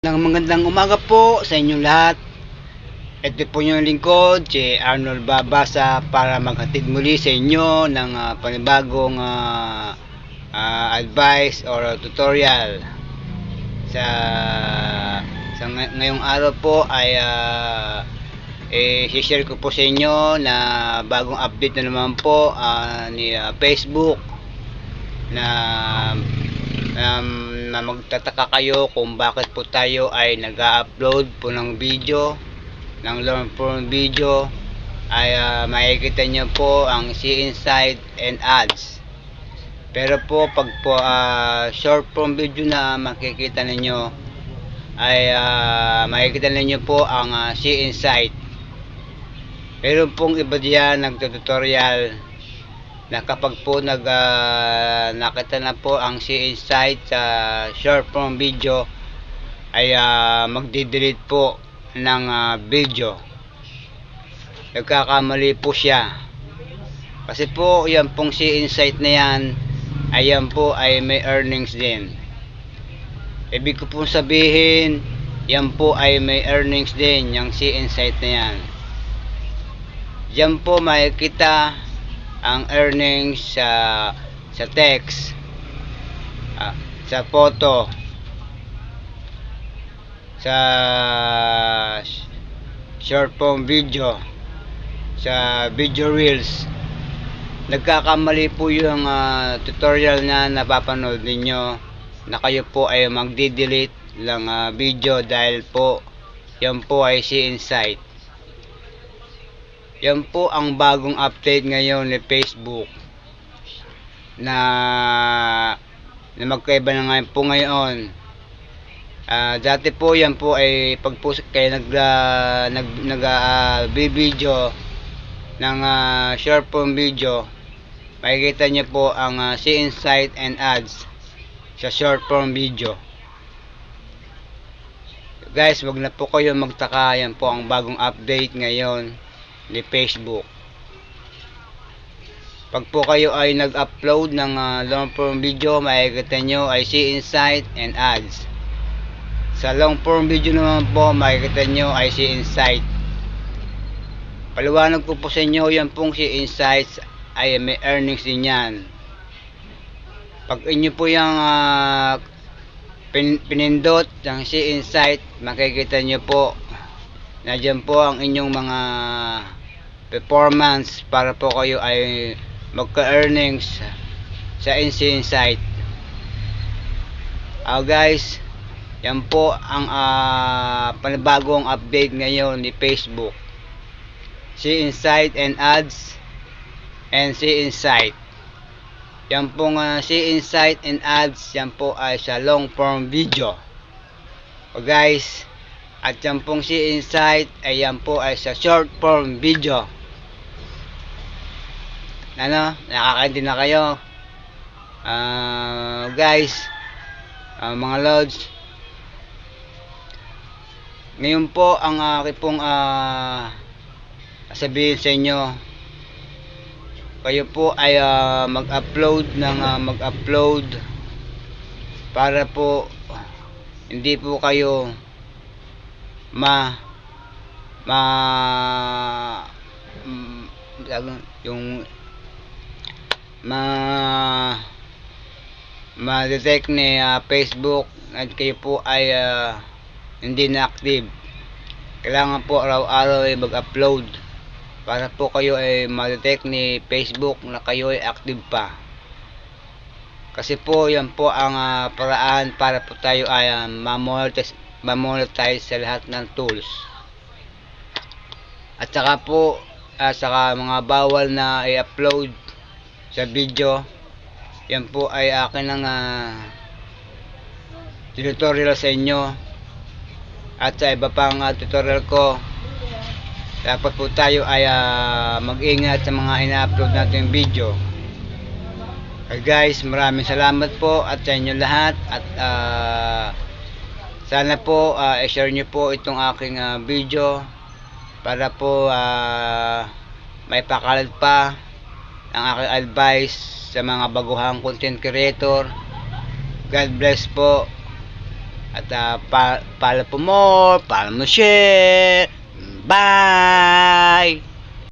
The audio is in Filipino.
Magandang umaga po sa inyong lahat. Ito po yung lingkod, si Arnold Babasa, para maghatid muli sa inyo ng panibagong advice or tutorial. Sa ngayong araw po ay share ko po sa inyo na bagong update na naman po ni Facebook na magtataka kayo kung bakit po tayo ay nag-upload po ng video, ng long form video. Ay makikita nyo po ang See Insight and Ads. Pero po pag po short form video na makikita ninyo ay makikita ninyo po ang See Insight. Meron pong iba diyan nagtututorial na kapag po nakita na po ang See Insight sa short form video ay magde-delete po ng video. Nagkakamali po siya kasi po yan pong See Insight na yan ayan po ay may earnings din. Ibig ko pong sabihin yan po ay may earnings din yung See Insight na yan. Diyan po makikita ang earnings sa text, sa photo, sa short form video, sa video reels. Nagkakamali po yung tutorial na napapanood ninyo na kayo po ay magde-delete lang video dahil po yan po ay See Insight. Yan po ang bagong update ngayon ni Facebook na magkaiba na ngayon po ngayon. Dati po yan po ay pag po kayo video ng short form video, makikita nyo po ang See Insight and Ads sa short form video. Guys, wag na po kayo magtaka, yan po ang bagong update ngayon ni Facebook. Pag po kayo ay nag-upload ng long form video, makikita nyo ay See Insight and Ads. Sa long form video naman po, makikita nyo ay See Insight. Paliwanag ko po sa inyo, yan pong See Insights ay may earnings din yan. Pag inyo po yung pinindot ng See Insight, makikita nyo po na dyan po ang inyong mga performance para po kayo ay magka-earnings sa See Insight. Guys, yan po ang panibagong update ngayon ni Facebook. See Insight and Ads and See Insight. Yan pong See Insight and Ads, yan po ay sa long form video. Guys, at yan pong See Insight ay yan po ay sa short form video. Nakakaintindi na kayo? Guys, mga lods, ngayon po ang aking pong sabihin sa inyo, kayo po ay mag-upload para po hindi po kayo ma-detect ni Facebook at kayo po ay hindi na active. Kailangan po araw-araw ay mag-upload para po kayo ay ma-detect ni Facebook na kayo ay active pa. Kasi po yan po ang paraan para po tayo ay ma-monetize sa lahat ng tools. At saka po saka mga bawal na i-upload sa video, yan po ay akin ang tutorial sa inyo. At sa iba pang tutorial ko, dapat po tayo ay mag-ingat sa mga ina-upload natin video. Guys, maraming salamat po at sa inyo lahat. At sana po i-share nyo po itong aking video para po may pakalat pa ang aking advice sa mga baguhang content creator. God bless po. At follow for more, follow mo share. Bye!